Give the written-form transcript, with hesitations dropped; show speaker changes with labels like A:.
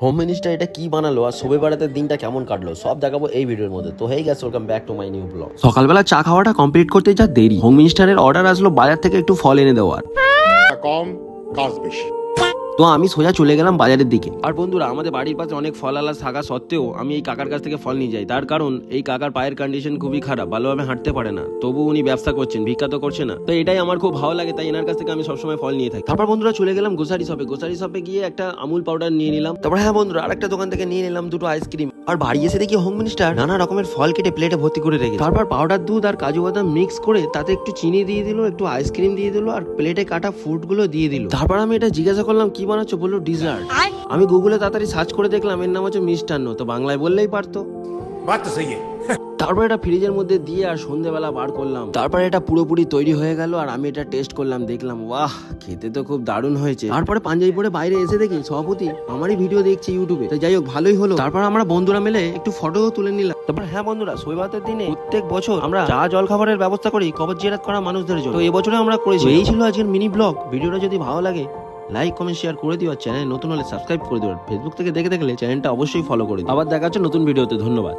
A: Home minister এটা কি বানালো আর শবে বারাতের দিনটা কেমন কাটলো সব দেখাবো এই ভিডিওর মধ্যে। তো hey guys, welcome back to my new blog. সকালবেলা চা খাওয়াটা কমপ্লিট করতে যা দেরি, হোম মিনিস্টারের অর্ডার আসলো বাজার থেকে একটু ফল এনে দেওয়ার।
B: কম কাজ বেশি।
A: তো আমি সোজা চলে গেলাম বাজারের দিকে। আর বন্ধুরা, আমাদের বাড়ির পাশে অনেক ফল আলা থাকা সত্ত্বেও আমি এই কাকার কাছ থেকে ফল নিয়ে যাই। তার কারণ এই কাকার পায়ের কন্ডিশন খুবই খারাপ, ভালোভাবে হাঁটতে পারে না, তবু উনি ব্যবসা করছেন, ভিক্ষা তো করছে না। তো এটাই আমার খুব ভালো লাগে, তাই এনার কাছ থেকে আমি সবসময় ফল নিয়ে থাকি। তারপর বন্ধুরা চলে গেলাম গ্রোসারি শপে গিয়ে একটা আমুল পাউডার নিয়ে নিলাম। তারপর হ্যাঁ বন্ধুরা, আরেকটা দোকান থেকে নিয়ে নিলাম দুটো আইসক্রিম। আর বাড়ি এসে দেখি হোম মিনিস্টার নানা রকমের ফল কেটে প্লেটে ভর্তি করে রেখে, তারপর পাউডার দুধ আর কাজু বাদাম মিক্স করে তাতে একটু চিনি দিয়ে দিল, একটু আইসক্রিম দিয়ে দিল আর প্লেটে কাটা ফ্রুট গুলো দিয়ে দিল। তারপর আমি এটা জিজ্ঞাসা করলাম কি বানাচ্ছ, বললো ডিজার্ট। আমি গুগলে তাড়াতাড়ি সার্চ করে দেখলাম এর নাম হচ্ছে মিষ্টান্ন, তো বাংলায় বললেই পারতো। তারপর এটা ফ্রিজের মধ্যে দিয়ে আর সন্ধ্যেবেলা বার করলাম। তারপর এটা পুরোপুরি তৈরি হয়ে গেল আর আমি এটা টেস্ট করলাম, দেখলাম বাহ, খেতে তো খুব দারুণ হয়েছে। তারপরে পাঞ্জাবি পরে বাইরে এসে দেখি সভাপতি আমারই ভিডিও দেখছে ইউটিউবে, তো যাই হোক ভালোই হলো। তারপর আমরা বন্ধুরা মিলে একটু ফটো তুলে নিলাম। তারপর হ্যাঁ বন্ধুরা, শবে বারাতের দিনে প্রত্যেক বছর আমরা চা জল খাবারের ব্যবস্থা করি কবর জিয়ারত করা মানুষদের জন্য, তো এবছরে আমরা করেছি। এই ছিল আজকের মিনি ব্লগ। ভিডিওটা যদি ভালো লাগে লাইক কমেন্ট শেয়ার করে দিও, চ্যানেল নতুন হলে সাবস্ক্রাইব করে দিও, ফেসবুক থেকে দেখে দেখলে চ্যানেলটা অবশ্যই ফলো করে দিও। আবার দেখা হচ্ছে নতুন ভিডিওতে, ধন্যবাদ।